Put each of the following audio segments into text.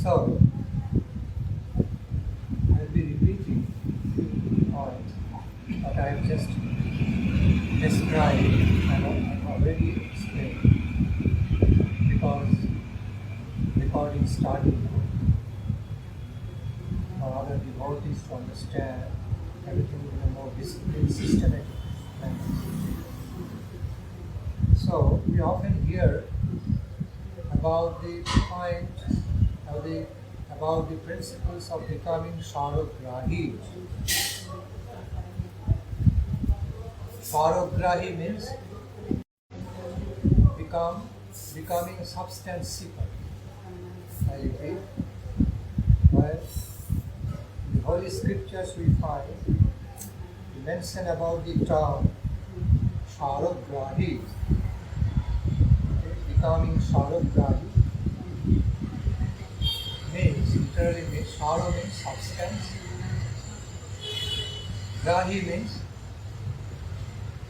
So, I'll be repeating points that I have just described and I've already explained, because recording started now for other devotees to understand everything in a more disciplined, systematic manner. So, we often hear about the point, about the principles of becoming saragrahi. Saragrahi means becoming a substance seeker. I repeat, while in the Holy Scriptures we find the mention about the term saragrahi. Becoming saragrahi literally means sara means substance, grahi means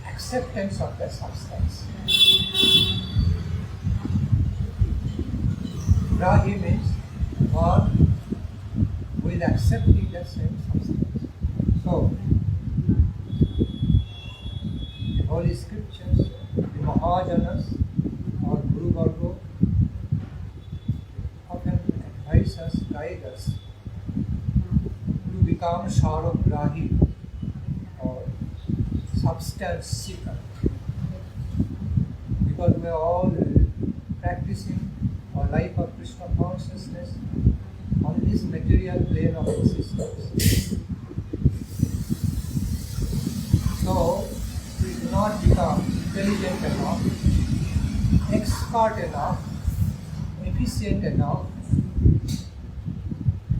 acceptance of that substance. Grahi means one who is accepting that same substance. So, the Holy Scriptures, the Mahajanas or Guru Varga often advise us, guide us to become saragrahi or substance seeker, because we are all practicing our life of Krishna consciousness on this material plane of existence. So, we do not become intelligent enough, expert enough, efficient enough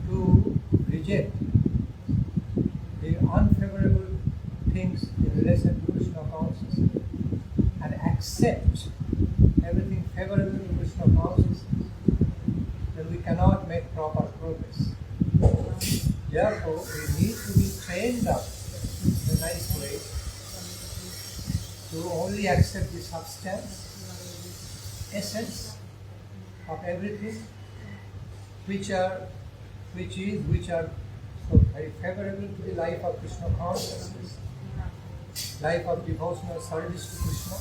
to reject the unfavorable things in relation to Krishna consciousness and accept everything favorable to Krishna consciousness, then we cannot make proper progress. Therefore, we need to be trained up in a nice way to only accept the substance, essence of everything which are so very favorable to the life of Krishna consciousness, life of devotional service to Krishna,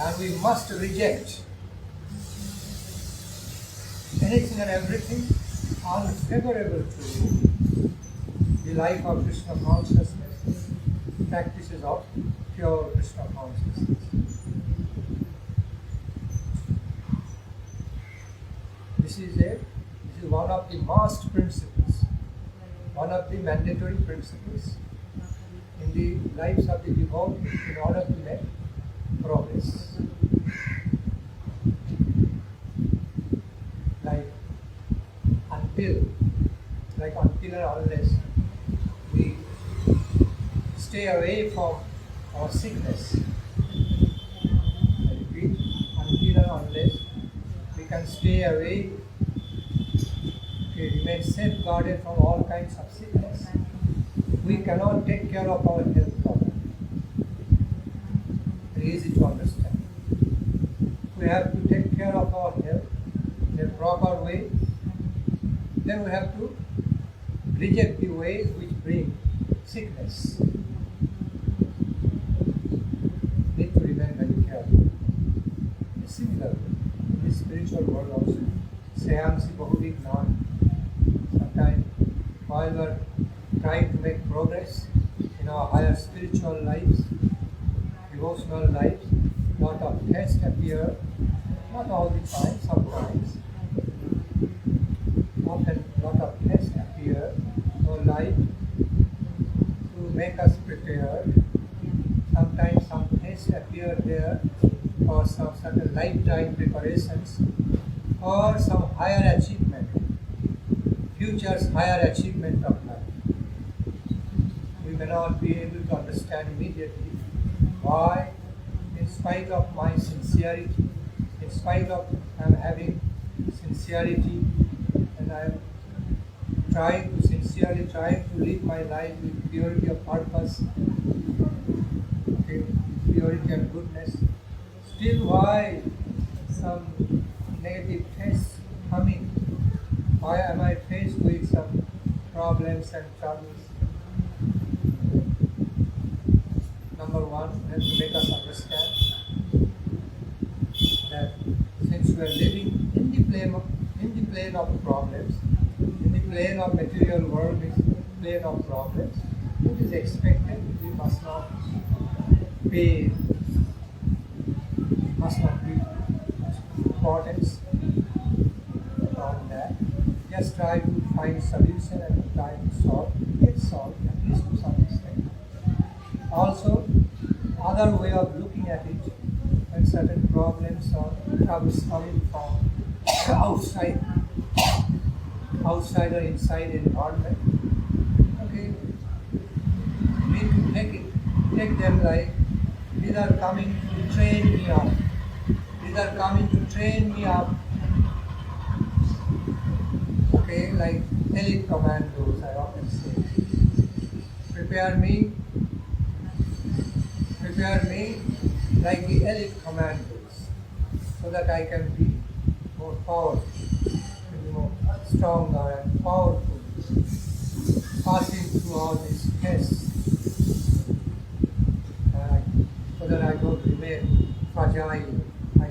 and we must reject anything and everything unfavorable to the life of Krishna consciousness, practices of pure Krishna consciousness. This is one of the must principles, one of the mandatory principles in the lives of the devotee in order to make progress. Until and unless we stay away from our sickness. I repeat, until and unless we can stay away, remain safeguarded from all kinds of sickness, we cannot take care of our health properly. Very easy to understand. We have to take care of our health in a proper way. Then we have to reject the ways which bring sickness. Need to remain very careful. Similarly, in the spiritual world also, Seansi Bahuvik Nan, sometimes while we are trying to make progress in our higher spiritual lives, devotional lives, lot of tests appear, not all the time, sometimes. Often lot of tests appear for life to make us prepared. Sometimes some tests appear there for some certain lifetime preparations or some higher achievement, future's higher achievement of life. We may not be able to understand immediately why, in spite of my sincerity, in spite of I'm having sincerity, and I'm sincerely trying to live my life with purity of purpose, purity and goodness. Still, why some negative tests coming Why am I faced with some problems and troubles? Number one, has to make us understand that since we are living in the plane of problems, in the plane of material world, in the plane of problems, it is expected we must not pay, must not give importance on that. Just try to find solution and try to get solved, at least to some extent. Also, other way of looking at it, when certain problems or troubles coming from outside or inside environment, okay, we need to take them like these are coming to train me up. These are coming to train me up. Okay, like elite commandos, I often say. Prepare me like the elite commandos, so that I can be more powerful, more stronger and powerful, passing through all these tests, so that I don't remain fragile. I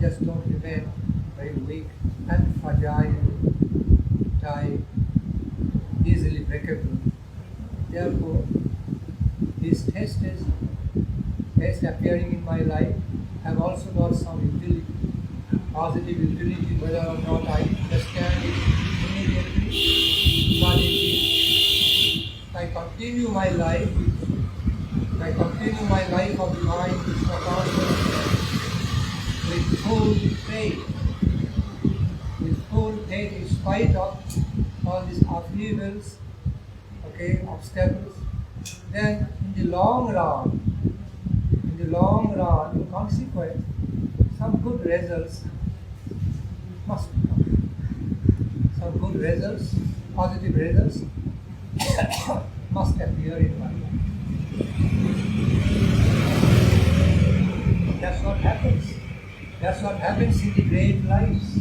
just don't remain very weak and fragile, type, easily breakable. Therefore, these tests appearing in my life have also got some utility, positive utility, whether or not I understand it immediately. But if I continue my life of divine Krishna consciousness with full faith in spite of all these upheavals, okay, obstacles, then in the long run, in consequence, some good results must come. Some good results, positive results must appear in my life. That's what happens. That's what happens in the great lives.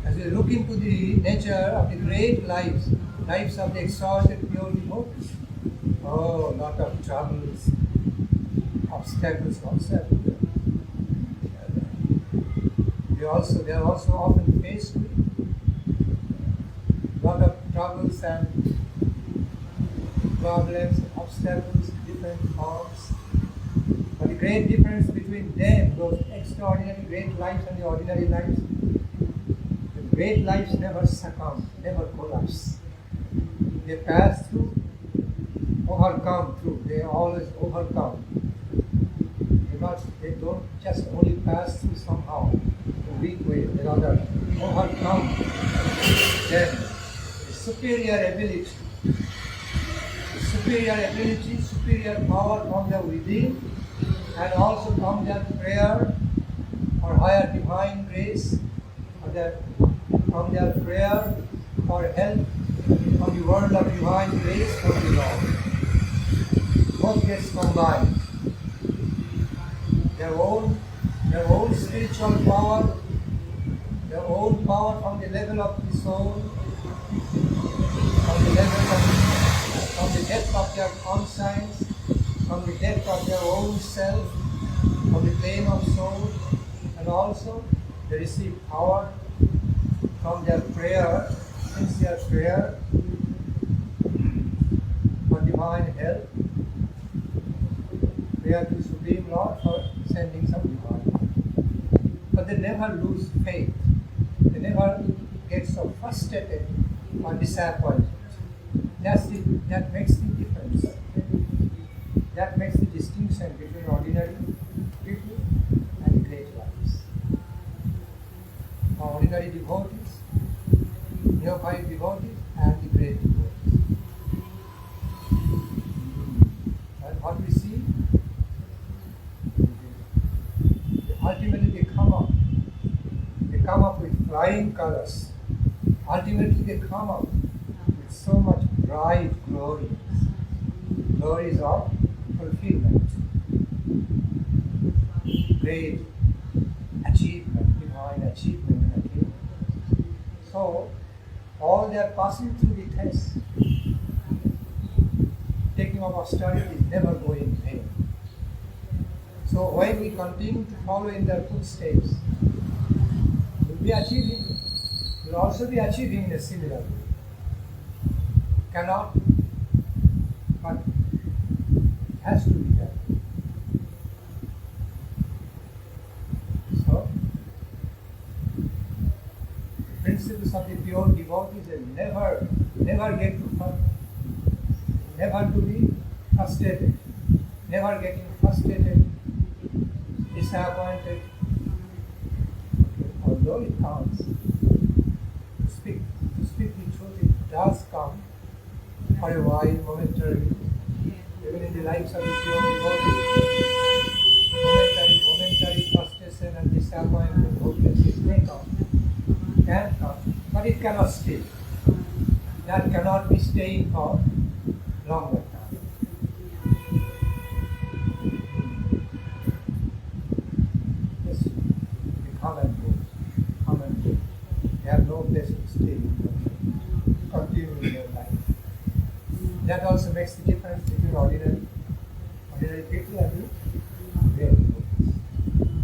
As we look into the nature of the great lives of the exalted pure devotees, oh, lot of troubles, obstacles also. They are also often faced with lot of troubles and problems, obstacles, different forms. But the great difference between them, those extraordinary great lives and the ordinary lives, the great lives never succumb, never collapse. They pass through, overcome through, they always overcome. They don't just only pass through somehow, in a weak way, they rather overcome them. Superior ability, superior power from their within, and also from their prayer or higher divine grace, or from their prayer for help from the world of divine grace from the Lord. Both gets combined. Their own spiritual power, their own power from the level of the soul, from the depth of their conscience, from the depth of their own self, from the plane of soul, and also they receive power from their prayer, sincere prayer for divine help, prayer to Supreme Lord for sending some divine help. But they never lose faith. They never get so frustrated or disappointed. That makes the difference. That makes the distinction between ordinary people and the great lives. Ordinary devotees, neophyte devotees, and the great devotees. And what we see, ultimately they come up with flying colors. Ultimately they come up with so much bright glories of fulfillment, great achievement, divine achievement and attainment. So, all they are passing through the test. Taking up austerity is never going in vain. So when we continue to follow in their footsteps, we'll also be achieving in a similar way. Cannot, but it has to be there. So, the principles of the pure devotees will never get to fun. Never to be frustrated, never getting frustrated, disappointed, although it comes. To speak the truth, it does come for a while, momentarily. Even in the lives of the pure devotees, momentary frustration and disappointment, hopelessness may come, can come, but it cannot stay. That cannot be staying for longer time. Yes, they come and go. They have no place to stay, continue in their life. That also makes the difference between ordinary people and the real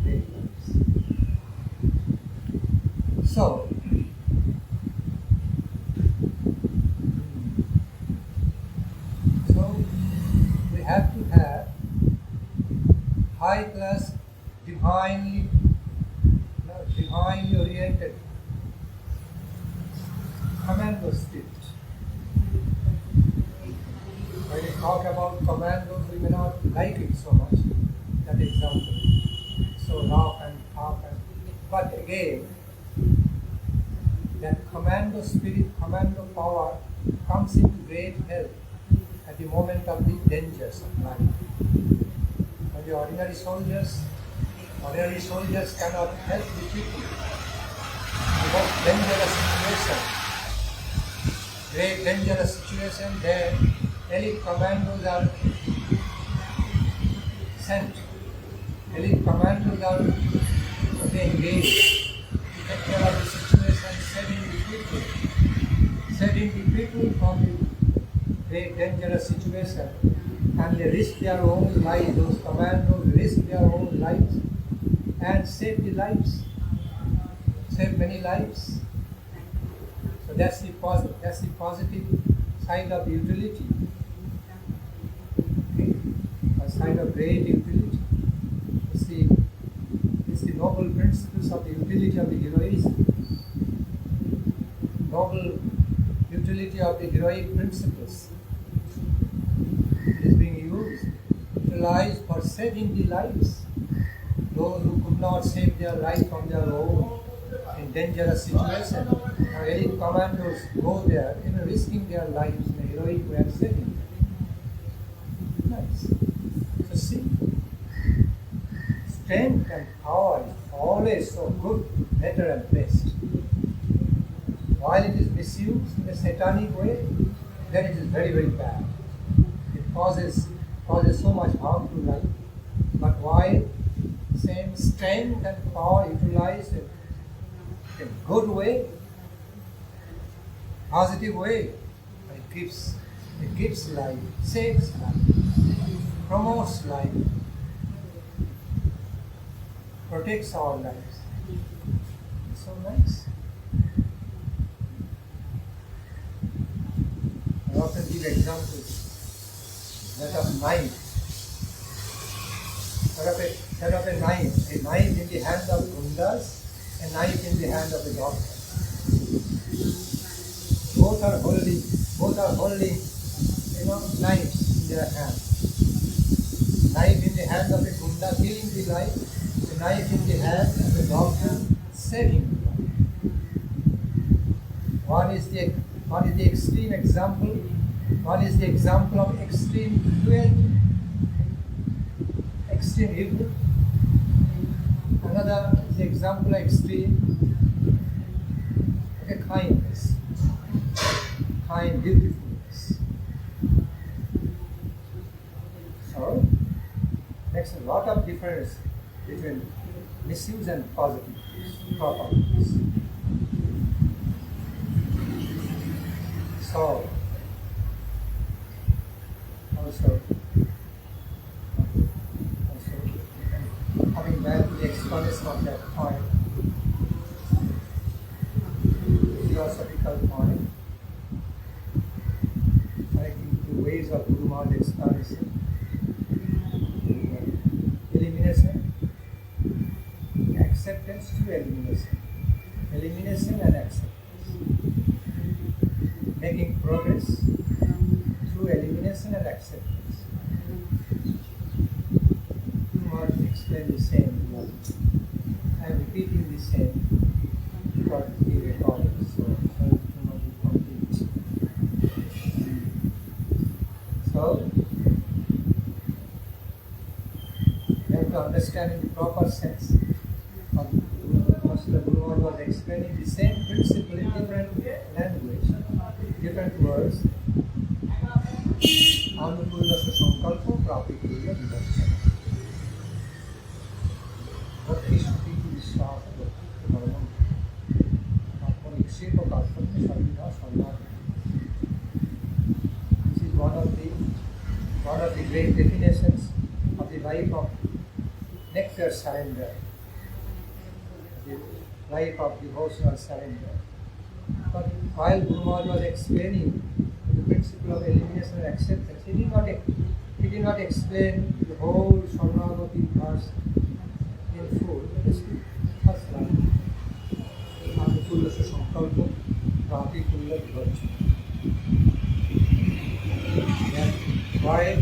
people. So, we have to have high class, divinely oriented commando spirit. When we talk about commandos, we may not like it so much, that example. So rough and tough, but again, that commando spirit, commando power comes into great help at the moment of the dangers of life. When the ordinary soldiers cannot help the people. The most dangerous situation, then elite commandos are sent. Elite commandos are engaged to take care of the situation, saving the people from the great dangerous situation, and they risk their own lives. Those commandos risk their own lives and save many lives. So that's the positive side of the utility. Okay? A side of great utility. It's the noble principles of the utility of the heroism. Noble utility of the heroic principles is being utilized for saving the lives. Those who could not save their life on their own in dangerous situations, elite commandos go there, risking their lives in a heroic way and saving them. Nice. So see, strength and power is always so good, better and best. While it is misused in a satanic way, then it is very, very bad. It causes so much harm to life. But while same strength and power utilized in a good way, positive way, it gives life, saves life, promotes life, protects our lives. It's so nice. I often give examples that of knife. Set up a knife in the hand of Gundas, a knife in the hand of the doctor. Both are holding, knives in their hand. Knife in the hand of the Gunda, killing the life, the knife in the hand of the doctor, saving the life. One is the extreme example. One is the example of extreme cruelty, extreme evil. Another is the example of extreme kindness, kind beautifulness. So, makes a lot of difference between misuse and positive proper use. So, also coming back to the explanation of that point, philosophical point, I think the ways of Guru Maharaj explanation, elimination, acceptance to elimination, elimination and acceptance, making progress through elimination and acceptance. Guru Maharaj explained the same. I am repeating the same what he recorded, so I will not be complete. So, we have to understand in the proper sense. The Guru Maharaj was explaining the same principle in different language, different words. Anukullasa sankalpa prapikulla vidarsana. Bhakti Shruti Vishwasa Bhakti Dharmam Atmanikshepa Karpanya Sarvida Sarvada. This is one of the great definitions of the life of nectar surrender, the life of devotional surrender. But while Guru Maharaj was explaining the principle of elimination and acceptance, he did not explain the whole Swarnavati verse in full. It is the first line. Anukullasa sankalpa prapikulla vidarsana. While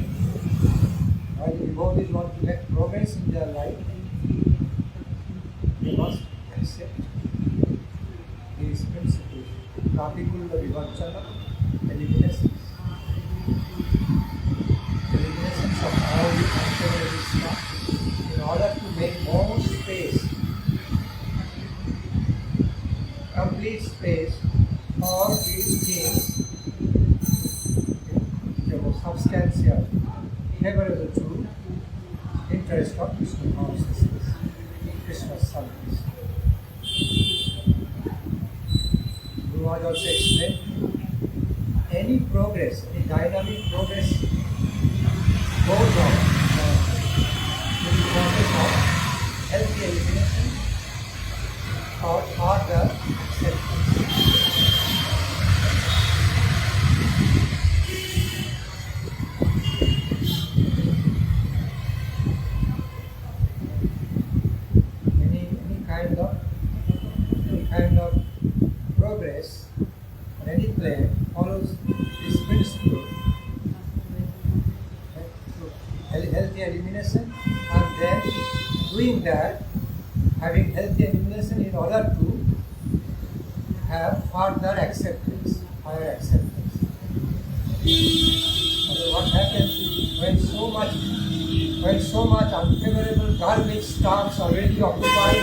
the devotees want to make progress in their life, they must accept these principles. Prapikulla vidarsana, eliminations of all the unfavorable stuff, in order to make more space, complete space for these things, the most substantial, favorable to interest of Krishna consciousness, Krishna's service. Guru Maharaj also explained any progress, any dynamic progress goes on with the process of healthy elimination or further acceptance. Any kind of progress or any plan follows this principle, healthy elimination, and then doing that, having healthy elimination in order to have further acceptance, higher acceptance. So what happens is when so much unfavorable garbage starts already occupying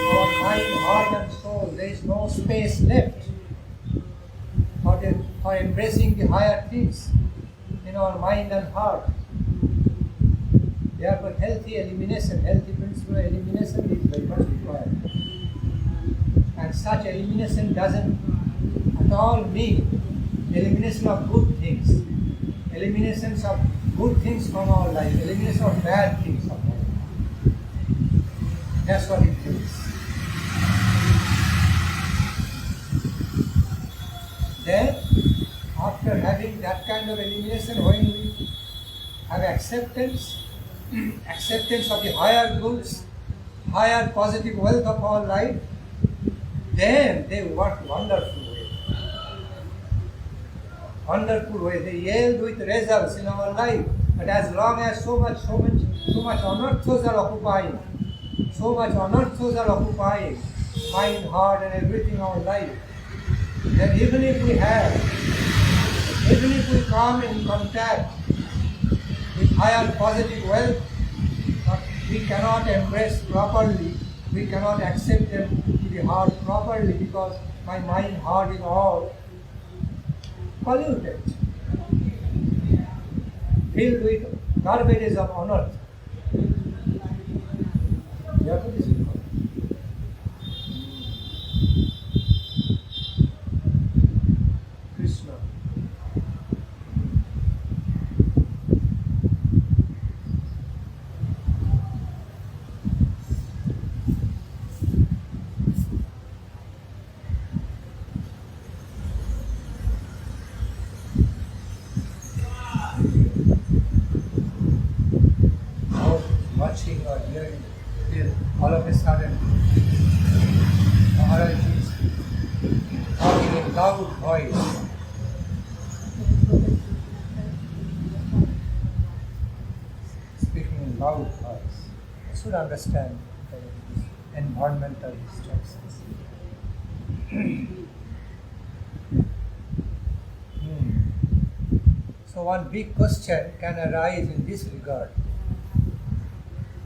our mind, heart and soul, there is no space left for embracing the higher things in our mind and heart. Therefore, healthy elimination, healthy principle of elimination is very much required. And such elimination doesn't at all mean elimination of good things, eliminations of good things from our life, elimination of bad things of our life. That's what it means. Then, after having that kind of elimination, when we have acceptance of the higher goods, higher positive wealth of our life, then they work wonderful way. They yield with results in our life. But as long as so much unearths are occupying, mind, heart and everything in our life, then even if we come in contact with higher positive wealth, but we cannot embrace properly, we cannot accept them to the heart properly because my mind, heart is all polluted, filled with garbages of unearth. Therefore, this is called Krishna. when Maharaj is talking in loud voice, speaking in loud voice, you should understand these environmental distractions. So one big question can arise in this regard.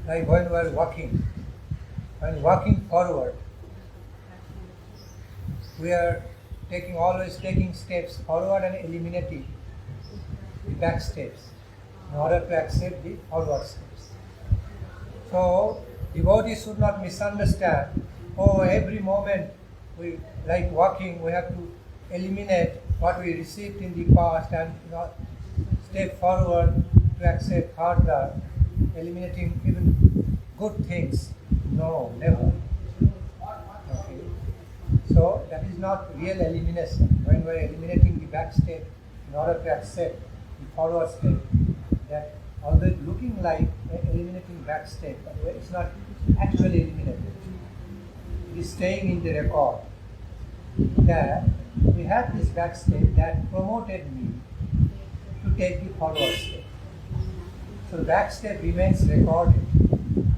Like when we are walking forward, we are always taking steps forward and eliminating the back steps in order to accept the forward steps. So devotees should not misunderstand, every moment we like walking, we have to eliminate what we received in the past and not step forward to accept further, eliminating even good things. No, never. Okay. So that is not real elimination. When we are eliminating the back step in order to accept the forward step, that although looking like eliminating back step, but it's not actually eliminated. It is staying in the record that we have this back step that promoted me to take the forward step. So the back step remains recorded in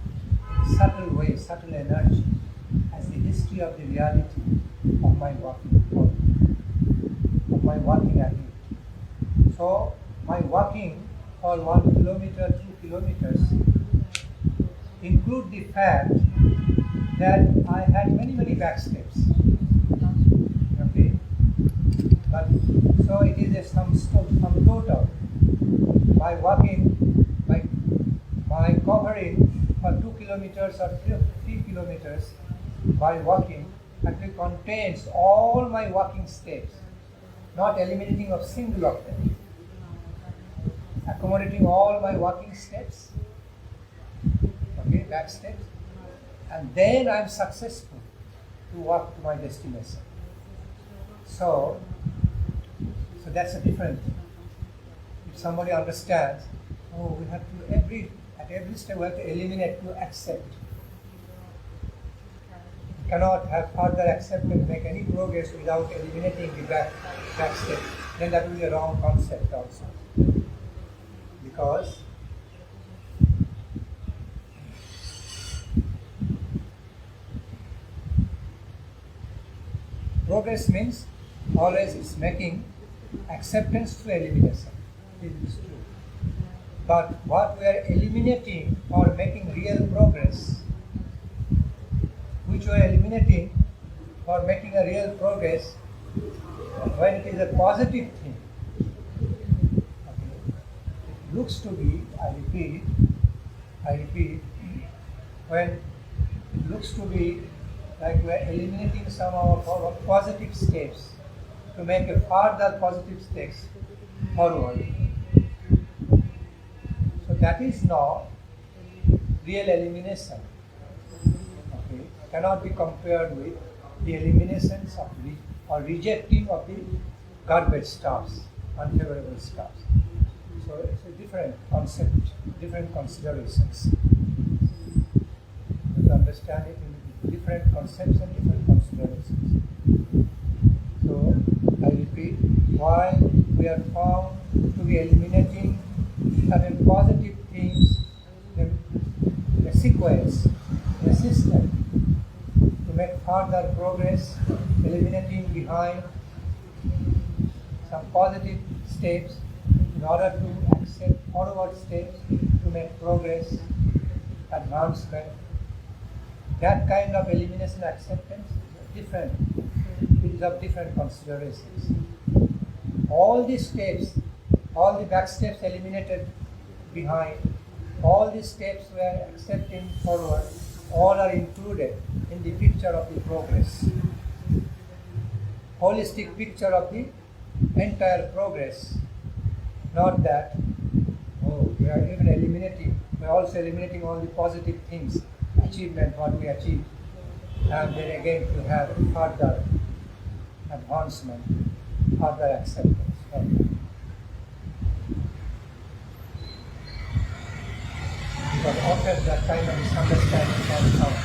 subtle way, subtle energy, as the history of the reality of my walking forward, of my walking activity. So my walking for 1 kilometer, 2 kilometers include the fact that I had many back steps. Okay, but so it is a sum total. By walking, by covering for 2 kilometers or 3 kilometers, by walking actually contains all my walking steps, not eliminating a single of them, accommodating all my walking steps, okay, back steps, and then I am successful to walk to my destination. So that's a different thing. If somebody understands, we have to at every step we have to eliminate to accept. We cannot have further acceptance, make any progress without eliminating the back step. Then that will be a wrong concept also. Because progress means always is making acceptance through elimination. This is true. But what we are eliminating or making real progress, which we are eliminating or making a real progress, when it is a positive thing, okay, it looks to be, I repeat, when it looks to be like we are eliminating some of our positive steps to make a further positive steps forward. So that is not real elimination. Okay, cannot be compared with the eliminations of or rejecting of the garbage stuffs, unfavorable stuffs. So it's a different concept, different considerations. You have to understand it in different concepts and different considerations. So I repeat, why we are found to be eliminating certain positive things in a sequence, in a system, to make further progress, eliminating behind some positive steps in order to accept forward steps to make progress, advancement. That kind of elimination acceptance is different. It is of different considerations. All these steps, all the back steps eliminated behind, all these steps we are accepting forward, all are included in the picture of the progress. Holistic picture of the entire progress. Not that, we are even eliminating, we are also eliminating all the positive things, achievement, what we achieved, and then again to have further advancement, further acceptance. Because often that kind of misunderstanding can come.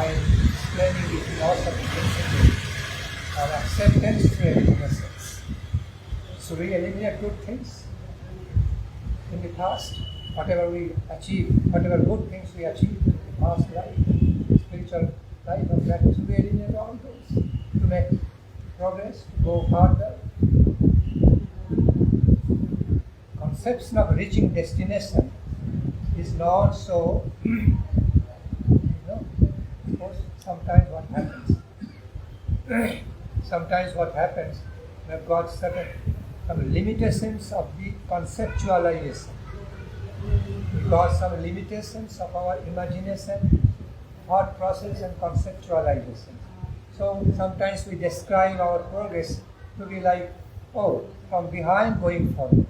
by explaining the philosophy principle of acceptance through elimination. So we eliminate good things in the past, whatever we achieve, whatever good things we achieved in the past life, spiritual life of practice, we eliminate all those to make progress, to go further. Conception of reaching destination is not so, of course, sometimes what happens, we have got certain limitations of the conceptualization. We got some limitations of our imagination, thought process and conceptualization. So sometimes we describe our progress to be like, from behind going forward,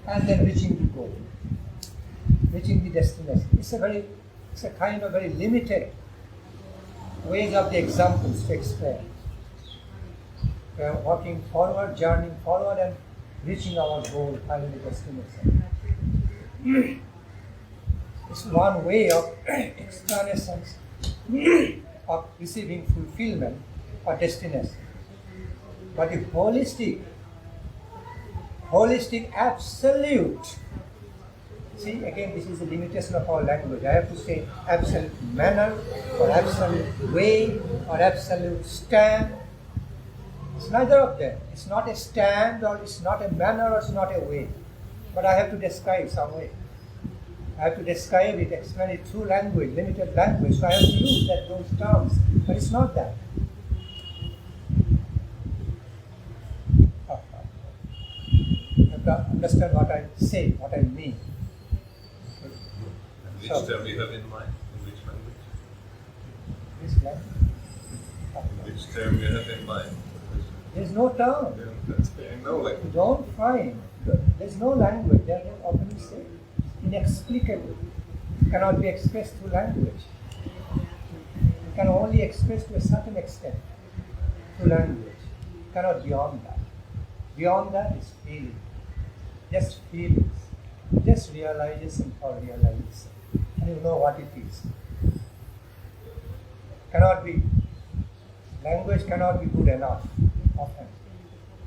and then reaching the goal, reaching the destination. It's a kind of very limited ways of the examples to explain. We are walking forward, journeying forward, and reaching our goal, finally destination. It's one way of explanations of receiving fulfillment or destination. But the holistic, absolute. See, again, this is the limitation of our language. I have to say absolute manner, or absolute way, or absolute stand. It's neither of them. It's not a stand, or it's not a manner, or it's not a way. But I have to describe some way. I have to describe it, explain it through language, limited language. So I have to use those terms. But it's not that. You have to understand what I say, what I mean. Which term you have in mind? In which language? This language. Which term you have in mind? There's no term. No language. You don't find. There's no language. They often say inexplicable. It cannot be expressed through language. It can only express to a certain extent through language. It cannot beyond that. Beyond that is feeling. Just feelings. Just realization for realization. And you know what it is. Language cannot be good enough often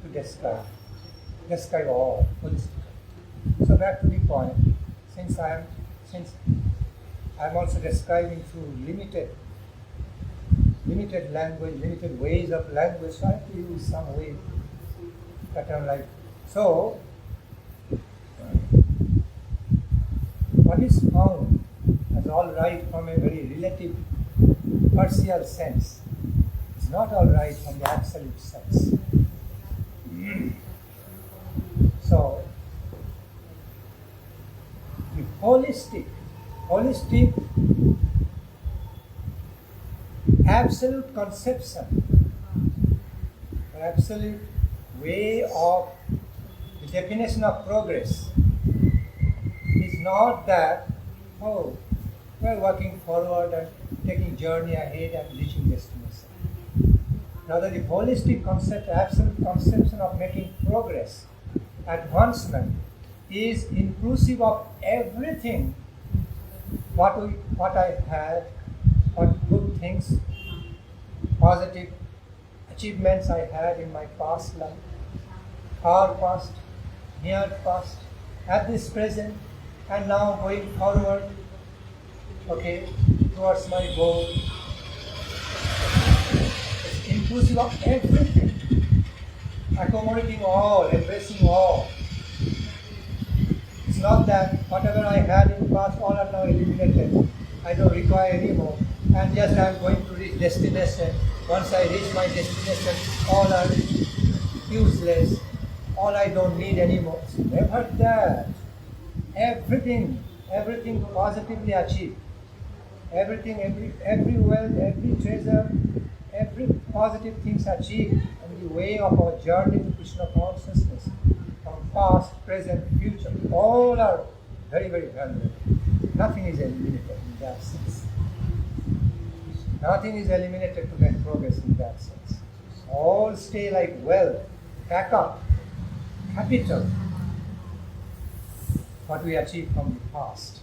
to describe all holistically. So back to the point, since I'm also describing through limited language, limited ways of language, so I have to use some way pattern like so. What is found as all right from a very relative partial sense is not all right from the absolute sense. So, the holistic, absolute conception, absolute way of the definition of progress is not that, we're working forward and taking journey ahead and reaching destination. Rather, the holistic concept, absolute conception of making progress, advancement, is inclusive of everything what I had, what good things, positive achievements I had in my past life, far past, near past, at this present, and now going forward, towards my goal. It's inclusive of everything, accommodating all, embracing all. It's not that whatever I had in the past, all are now eliminated. I don't require any more. And just I'm going to reach destination. Once I reach my destination, all are useless. All I don't need anymore. It's never that. Everything positively achieved. Everything, every wealth, every treasure, every positive things achieved in the way of our journey to Krishna consciousness, from past, present, future, all are very, very valuable. Nothing is eliminated in that sense. Nothing is eliminated to make progress in that sense. All stay like wealth, backup, capital, what we achieved from the past.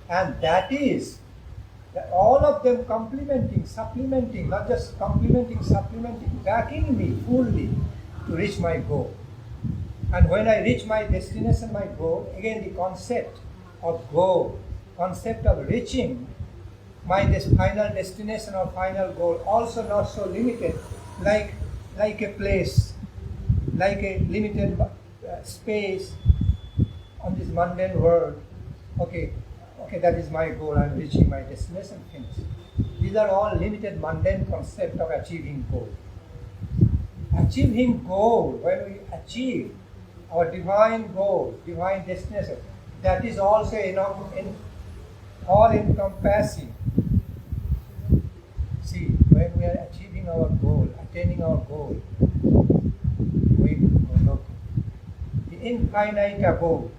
And that is All of them complementing, supplementing, not just complementing, supplementing, backing me fully to reach my goal. And when I reach my destination, my goal, again the concept of goal, concept of reaching my final destination or final goal, also not so limited, like a place, like a limited space on this mundane world. Okay, that is my goal, I am reaching my destination, finished. These are all limited mundane concept of achieving goal. Achieving goal, when we achieve our divine goal, divine destination, that is also all encompassing. See, when we are achieving our goal, attaining our goal, the infinite abode,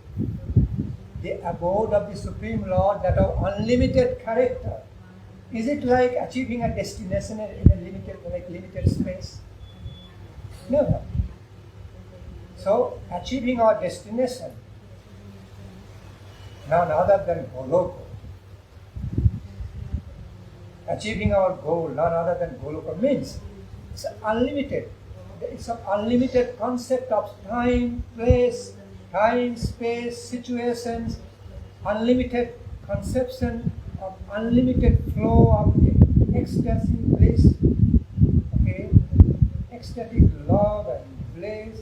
the abode of the Supreme Lord, that of unlimited character. Is it like achieving a destination in a limited space? No. So, achieving our destination, none other than Goloka. Achieving our goal, none other than Goloka, means it's unlimited. It's an unlimited concept of time, place, time, space, situations, unlimited conception of unlimited flow of ecstasy, bliss, ecstatic love and bliss,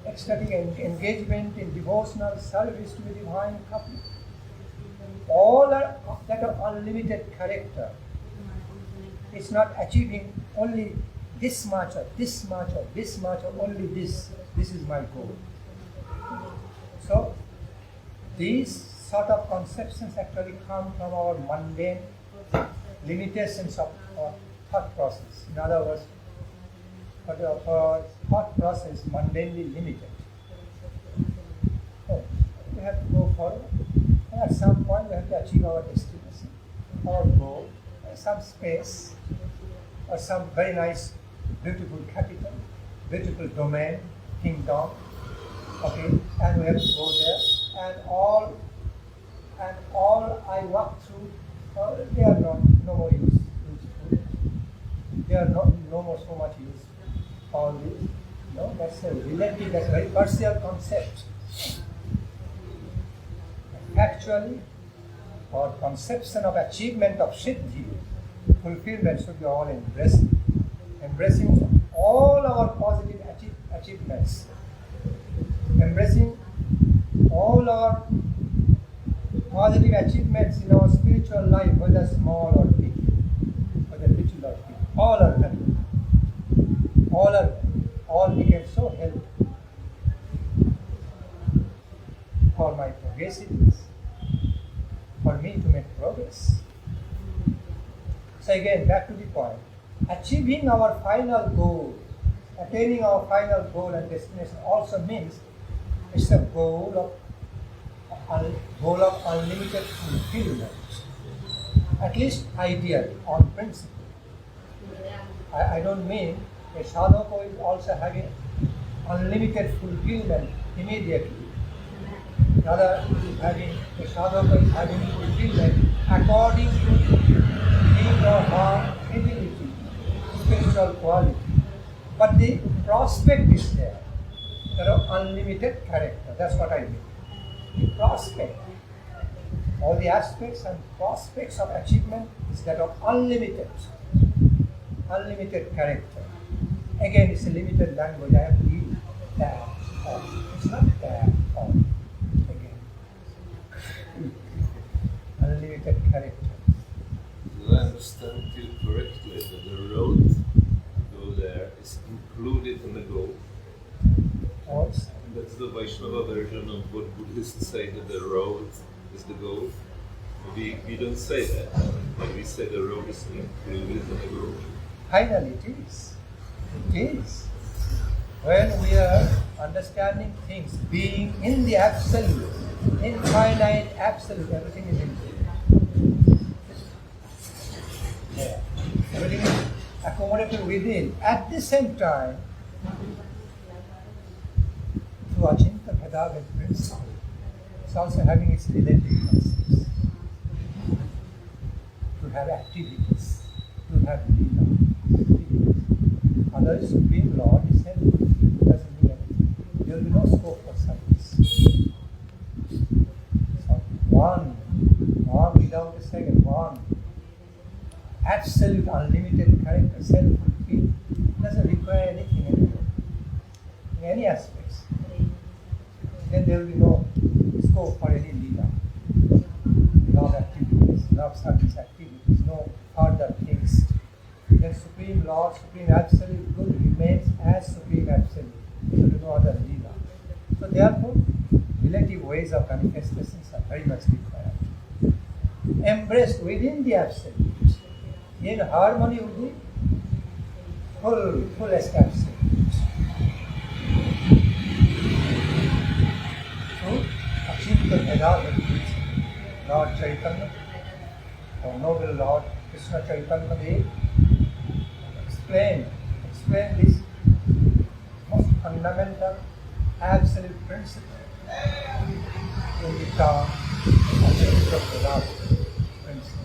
ecstatic engagement in devotional service to the divine couple. All are that of unlimited character. It's not achieving only this much or this much or this much or only this. This is my goal. So, these sort of conceptions actually come from our mundane limitations of our thought process. In other words, our thought process mundanely limited. So, we have to go forward. And at some point, we have to achieve our destination, our goal, some space, or some very nice, beautiful capital, beautiful domain, kingdom. And we have to go there, and all I walk through, they are no more useful. They are no more so much use. All this, that's a relative, that's a very partial concept. Actually, our conception of achievement of Siddhi, fulfillment, should be all embracing all our positive achievements, embracing all our positive achievements in our spiritual life, whether small or big, whether little or big, all are done. All became so helpful for my progressiveness, for me to make progress. So again, back to the point. Achieving our final goal, attaining our final goal and destination also means it's a goal of unlimited fulfillment. At least ideal, on principle. I don't mean a sadhaka is also having unlimited fulfillment immediately. Rather, a sadhaka is having fulfillment according to his or her ability, spiritual quality. But the prospect is there. There are unlimited character. That's what I mean. The prospect, all the aspects and prospects of achievement is that of unlimited character. Again, it's a limited language. I have to use that. It's not that. Again, unlimited character. Do I understand you correctly that the road to go there is included in the goal? Also, That's the Vaishnava version of what Buddhists say, that the road is the goal. We don't say that. We say the road is included in the goal. finally it is. It is. When we are understanding things, being in the absolute, infinite absolute, everything is included. Yeah. Everything is accommodated within. At the same time, through Achinta Bheda principle, it's also having its relative concepts. To have activities, don't have lila. Otherwise, Supreme Lord is helpful. It doesn't mean anything. There will be no scope for service. So one without a second, one absolute unlimited character, self-fulfilled, doesn't require anything anymore, in any aspects. Then there will be no scope for any lila, love activities, love service activities, no further things. Then Supreme Lord, Supreme Absolute Good remains as Supreme Absolute. So there is no other lila. So therefore, relative ways of manifestations are very much required. Embraced within the Absolute, in harmony with the fullest Absolute. So, Achinta Bheda, Lord Chaitanya, or Noble Lord Krishna Chaitanya Dev, explain this most fundamental, absolute principle in the term Achinta Bheda principle.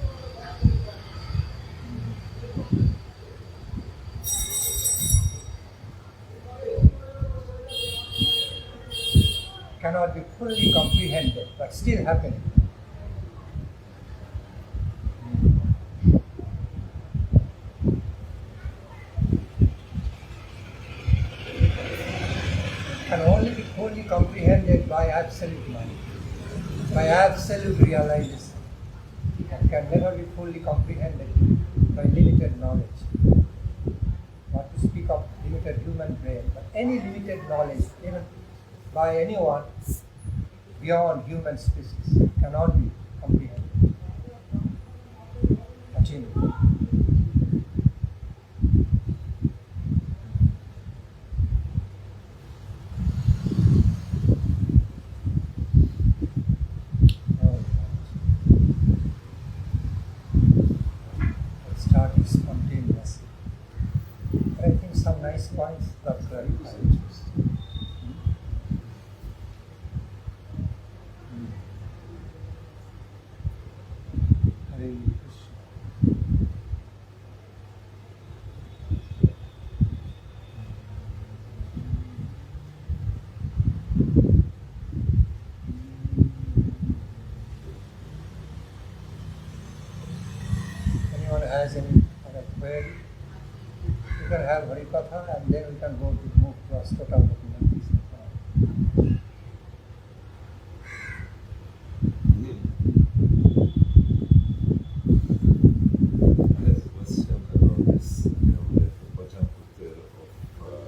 Cannot be fully comprehended, but still happening. Can only be fully comprehended by absolute mind, by absolute realization. It can never be fully comprehended by limited knowledge. Not to speak of limited human brain, but any limited knowledge, even by anyone beyond human species, cannot be comprehended, achieved. Let's start it spontaneously. I think some nice points got clarified. Has any other query, you can have Harikatha and then we can move to Astota. There's a question about this, the bhajan kutir of.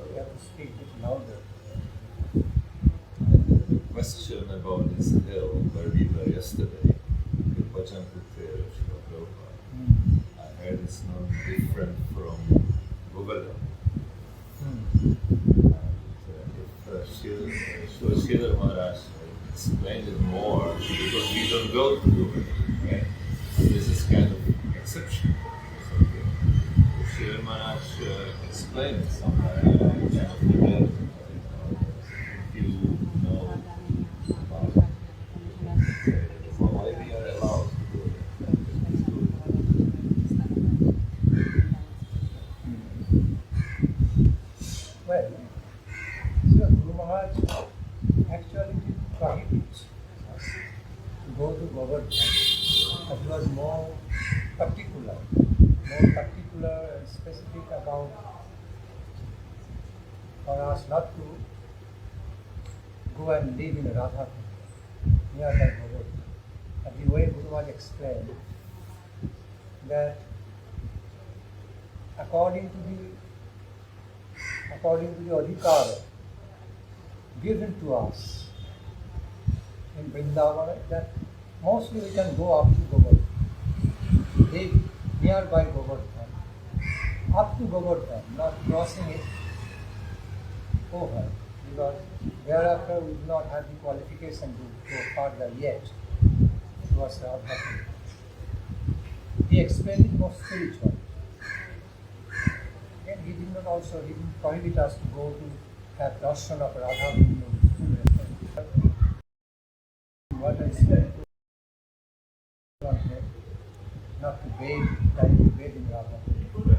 You have to speak a bit louder. The question about this hill where we were yesterday, the bhajan kutir of Srila Prabhupada. I heard it's not different from Govardhan. If Srila Sridhara Maharaja explained it more, because we don't go to Govardhan, right? And this is kind of exception. So if Srila Maharaj explained it somewhere, I kind of forget it. If you know about why we are allowed to do it. Well, so Guru Maharaj actually did prohibit us to go to Govardhan. It was more particular and specific about for us not to go and live in Radha Kunda, nearby Govardhan. But the way Guru Maharaj explained that according to the adhikar given to us in Vrindavan, that mostly we can go up to Govardhan, live nearby Govardhan, up to Govardhan, not crossing it over, because thereafter we do not have the qualification to go further yet towards Radha Kunda. He explained it more spiritual. And he didn't prohibit us to go to have darshan of Radha Kunda. What I said, not to bathe like we read in Radha Kunda,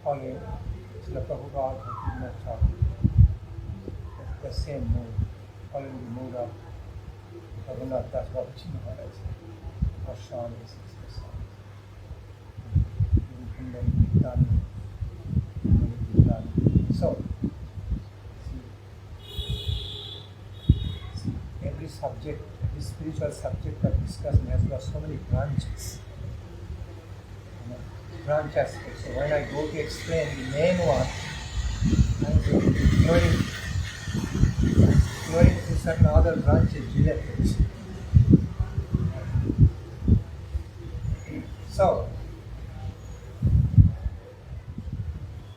following Srila Prabhupada and Krishna Thakur. The same mood, following the mood of Raghunath Das Bhakti Maharaj, or Sean is his So, every subject, every spiritual subject of discussion has got so many branches. Branch aspects. So when I go to explain the main one, I'm going to certain other branches related. So,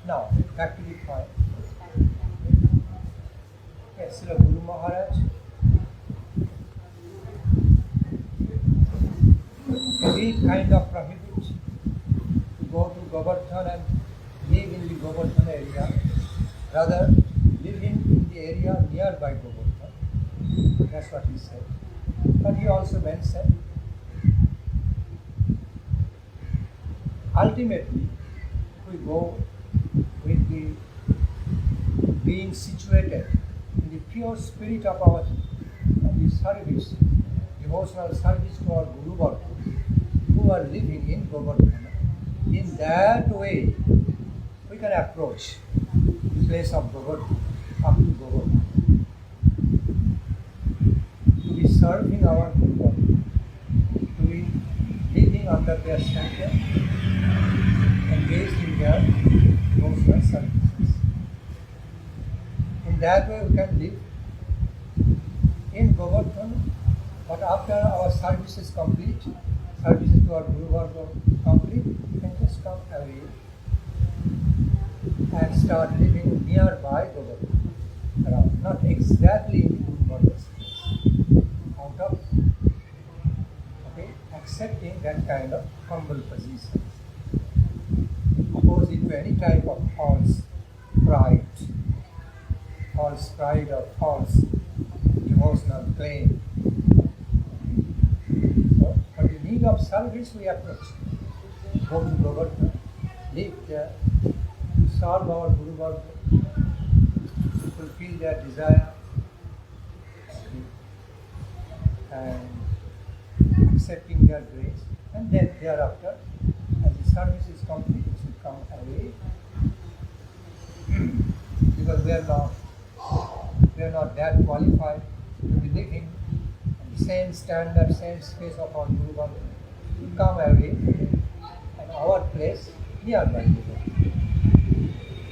now back to the point. Yes, Srila Guru Maharaj. He kind of prohibits to go to Govardhan and live in the Govardhan area. Rather, live in the area nearby Govardhan. That's what he said. But he also mentioned, ultimately, we go with the being situated in the pure spirit of our the service, devotional service to our Guru Varga, who are living in Govardhan. In that way, we can approach the place of Govardhan, up to Govardhan, to be serving our Guru Varga, to be living under their shelter, engaged in their devotional services. In that way, we can live in Govardhan, but after our service is complete, services to our Guru Varga complete, we can just come away and start living nearby Govardhan, around, not exactly in Guru Varga's place, out of accepting that kind of humble position, opposite to any type of false pride or false devotional claim. So, for the need of service, we approach. Go to Govardhan, live there, to serve our Guru Varga, to fulfill their desire, and accepting their grace, and then thereafter, as the service is complete, we should come away, because we are not that qualified to be living on the same standard, same space of our Guru Varga. We come away, and our place nearby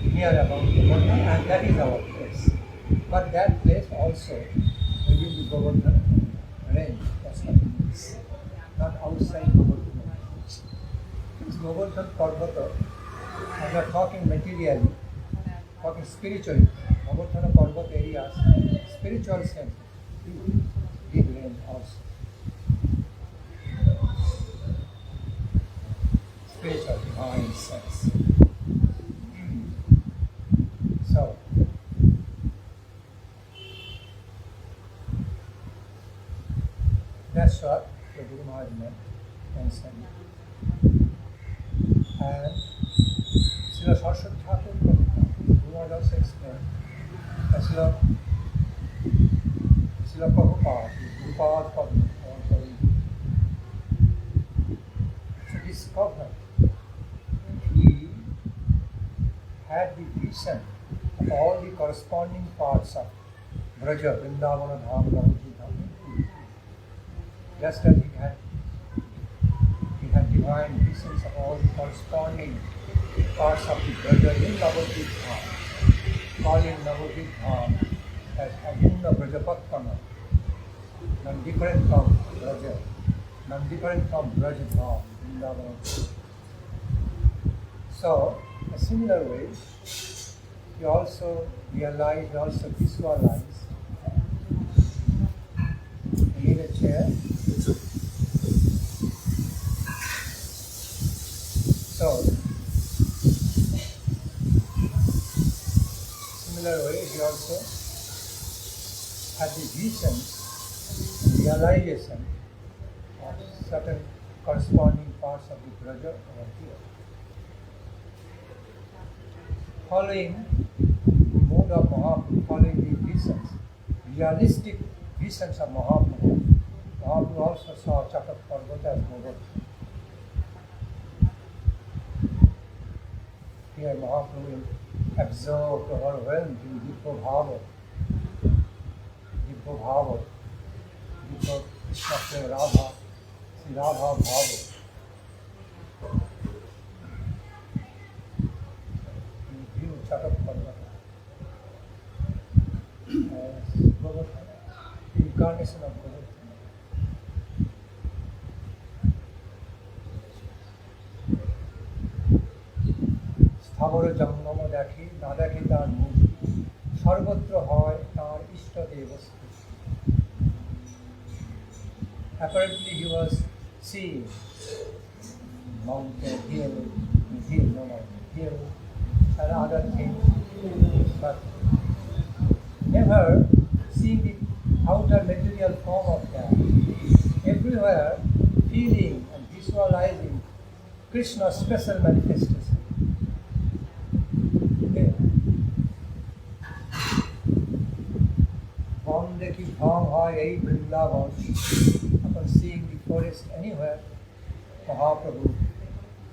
near about Govardhan, and that is our place. But that place also within the Govardhan range, that's what it means. Not outside Govardhan. It's Govardhan Parvat. I'm not talking materially, talking spiritually. Govardhan Parvat areas, spiritual sense, big range also. Spiritual, divine sense. So, that's what the Guru Maharaj mentioned. And Srila Saraswati Tahkur, Guru Maharaj also explained, that Srila Prabhupada, Prabhupada Padma, to discover, he had the vision of all the corresponding parts of Braja, Vrindavana, Dham, Navadvip Dham. Just as he had divine visions of all the corresponding parts of the Braja in Navadvip Dham, calling Navadvip Dham as Agunda Brajapattana, none different from Braja, none different from Braja Dham, Vrindavana. So, in a similar way, he also realized, also visualized. You need a chair? So, similar way, he also had the vision, realization of certain corresponding parts of the Braja over here. Following the mode of Mahaprabhu, following the visions, realistic visions of Mahaprabhu, Mahaprabhu also saw Chataka Parvat as Govardhan. Here Mahaprabhu absorbed, overwhelmed in Dibba Bhava, Dibba Krishna Prem Radha, Sri Radha Bhava. He viewed Chataka Parvat as Govardhan, the incarnation of Govardhan. স্থাবর জঙ্গম দেখে না দেখে তার মুখ সর্বত্র হয় তার ইষ্ট দেবস্থ. Apparently he was seeing mountain, hill, and other things, but never seeing the outer material form of that. Everywhere feeling and visualizing Krishna's special manifestation. দেখি ভাব হয় এই Vrindavan. Upon seeing the forest anywhere, Mahaprabhu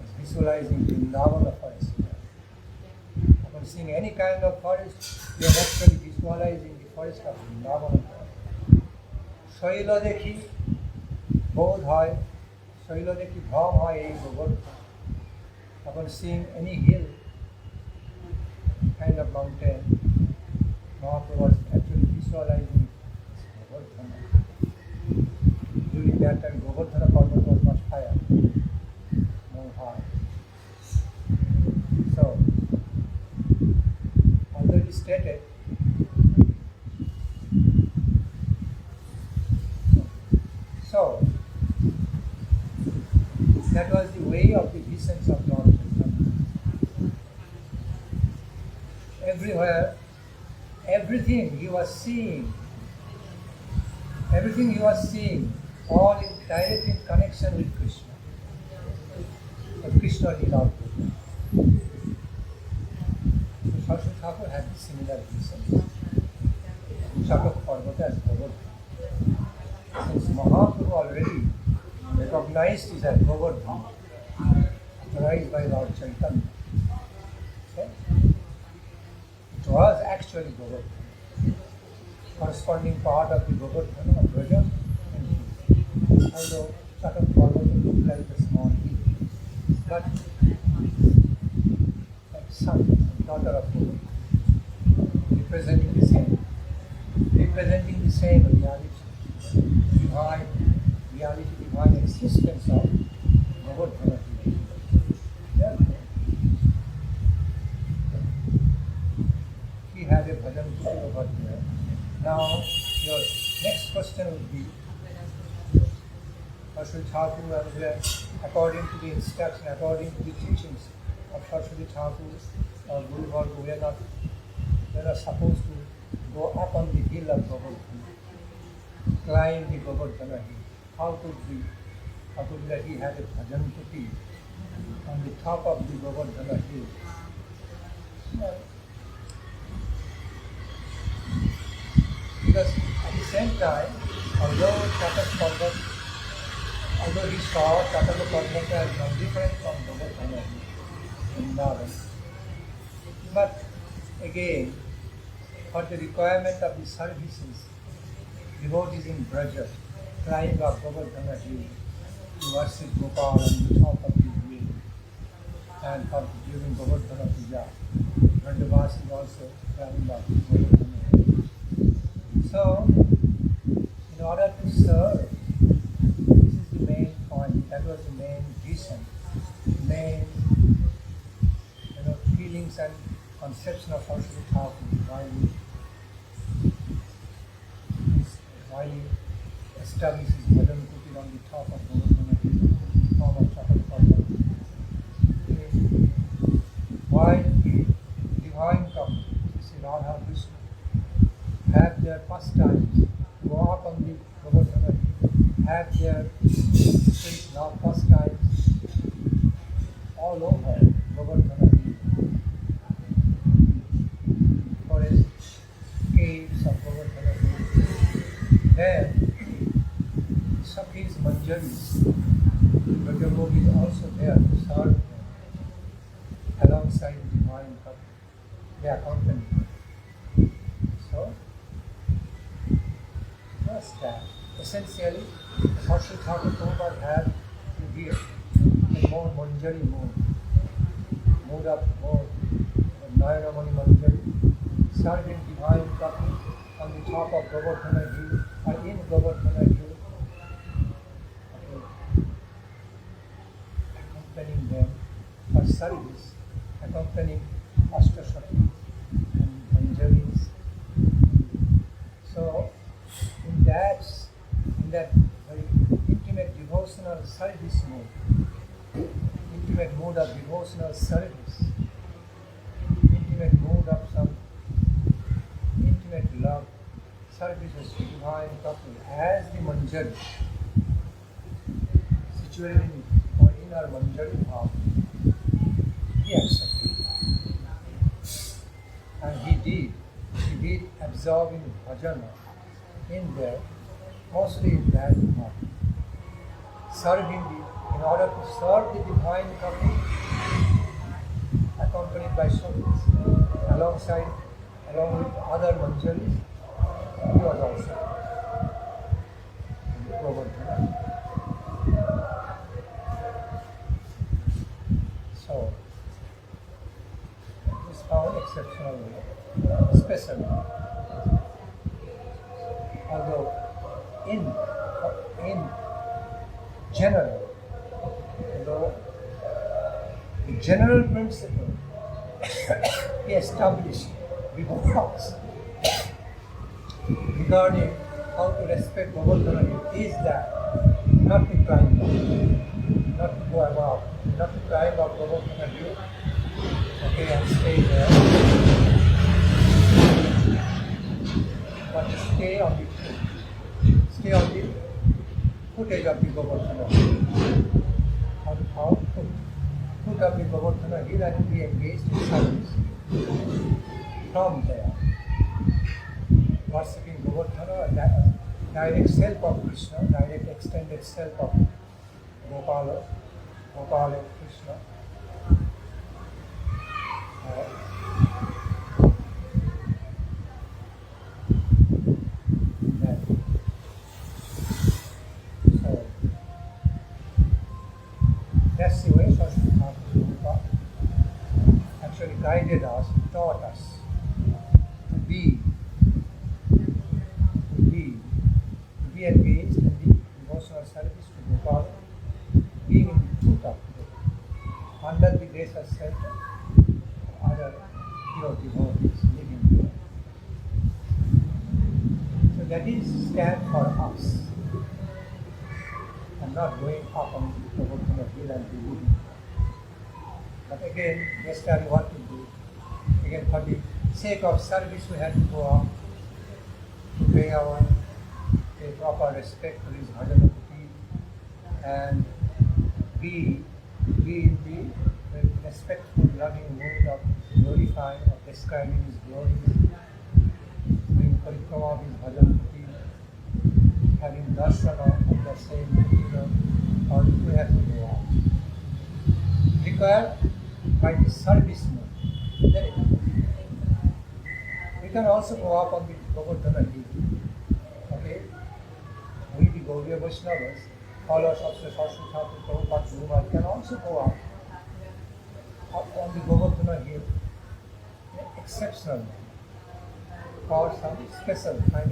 is visualizing Vrindavana forest. Upon seeing any kind of forest, we are actually visualizing the forest of Vrindavana forest. শৈল দেখি বোধ হয়, শৈল দেখি ভাব হয় এই Gobardhan. Upon seeing any hill, kind of mountain, Mahaprabhu was actually visualizing Govardhana. During that time, Govardhana Parvat was much higher, more high. So, already stated, so that was the way of the visions of Lord Chaitanya. Everywhere, everything he was seeing, all in direct in connection with Krishna. But Krishna did not do that. So Saraswati Tahkur had similar vision. Chataka Parvat as Govardhan. Since Mahaprabhu already recognized it as Govardhan, authorized by Lord Chaitanya, okay? It was actually Govardhan, corresponding part of the Govardhana of Braja and Hill. Although Chataka Parvat looked like a small hill, but like son, daughter of Govardhan, representing the same reality, divine existence of Govardhana. He had a bhajan kutir over there. Now, your next question would be, Saraswati Thakur, according to the instruction, according to the teachings of Saraswati Thakur or Guru Varga, we are not supposed to go up on the hill of Govardhan, climb the Govardhana hill. How could be that he had a bhajan kutir on the top of the Govardhana hill? Well, because at the same time, although he saw Chataka Parvat as not different from Govardhana hill, but again, for the requirement of the services, devotees in Braja, climb up Govardhana hill, to worship Gopal on the top of the hill, and for during Govardhana Puja, Vrindavas is also climbing up Govardhana hill. So, in order to serve, this is the main point, that was the main vision, main feelings and conception of Saraswati Thakur while he established his bhajan kutir on the top of Govardhana hill, form of Chataka Parvat. While divine couple, Sri Radha Krishna, have their pastimes, go up on the Govardhana hill, have their sweet love pastimes. all over Govardhana Hill. Forests, caves of Govardhana Hill. There, Sakhi's Manjaris, the devotees also there to serve them alongside the divine couple. They accompany them. So, what's that? Essentially, Srila Thakur had to be a more Manjari mood of more Nayanamani Manjari, serving divine couple on the top of Govardhana Hill or in Govardhana Hill, accompanying them for service, accompanying Astasakhi and Manjaris. So, in that very intimate devotional service mode, intimate mode of devotional service, intimate mode of some intimate love, services to divine couple as the Manjari, situated in our Manjari house, he accepted. And he did absorb in bhajana in there, mostly in that part. In order to serve the divine couple, accompanied by Swamis, along with other Manjaris, he was also in Govardhana. So, this found exceptional, special. Although in general, the general principle he established before us regarding how to respect Govardhana is that not to climb up, not to go above, not to climb up Govardhana hill, okay, and stay there, but to stay on the footage of the Govardhana hill, on foot of the Govardhana hill, and be engaged in service from there. Worshipping Govardhana, direct self of Krishna, direct extended self of Gopala Krishna. So that's the way Srila Thakur actually guided us, taught us to be engaged in the devotional service to Gopala, being in the truth of it, under the grace of self, other devotees living there. So that is stand for us, and not going up on the Govardhana hill and be living. But again, yesterday what to do? Again, for the sake of service, we had to go up to pay proper respect to his bhajan and be in the respectful, loving mood of glorifying, of describing his glories, doing parikrama of his bhajan, having darshana of the same, or we have to go up. Required by the service mode. Then we can also go up on the Govardhana hill. Okay? We, the Gaudiya Vaishnavas, followers of Sri Saraswati Tahkur, can also go up on the Govardhana hill exceptional for some special type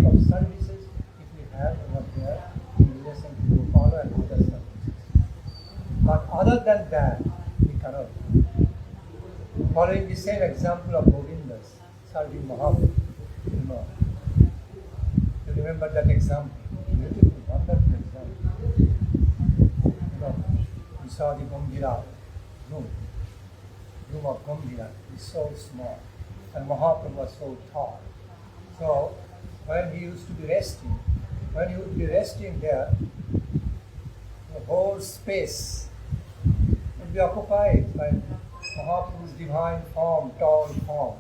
of services if we have over there in relation to Gopala and other services. But other than that, we cannot do. Following the same example of Govindas serving Mahaprabhu, you remember that example? Beautiful, wonderful example. We saw the Gambhira room of Gambhira is so small, and Mahaprabhu was so tall. So when he used to be resting, there, the whole space be occupied by Mahaprabhu's divine form, tall form.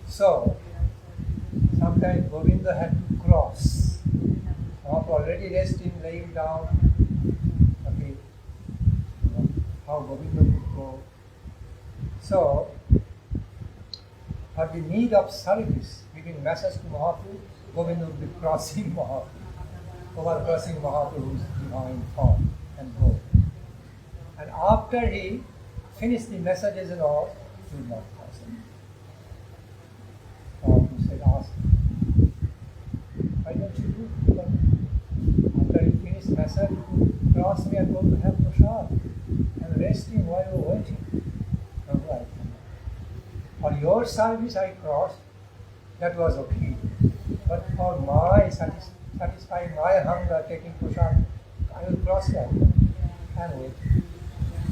So, sometimes Govinda had to cross. Mahaprabhu already resting, laying down. Okay, how Govinda could go. So, for the need of service, giving message to Mahaprabhu, Govinda would be crossing Mahaprabhu, over-crossing Mahaprabhu's divine form and go. And after he finished the messages and all, he would not cross him. Mahaprabhu said, ask him, why don't you do it? After he finished message, cross me and go to have prasad. I'm resting while you're waiting. Prabhu, I cannot. For your service I crossed, that was okay. But for my satisfying my hunger, taking prasad, I will cross that and wait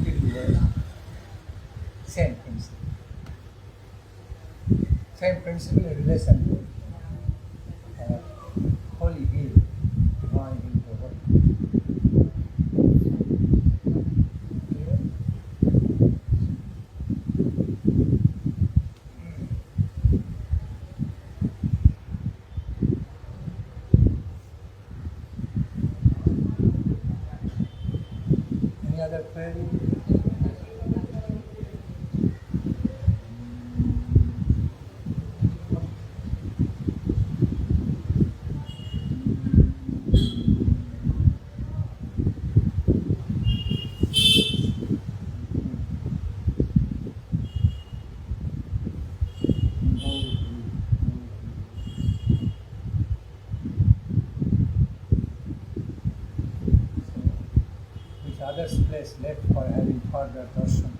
till you wait. Same principle. Same principle in relation to holy hill, divine hill, Govardhan. Clear? Any other query? Which others place left for having further darshan?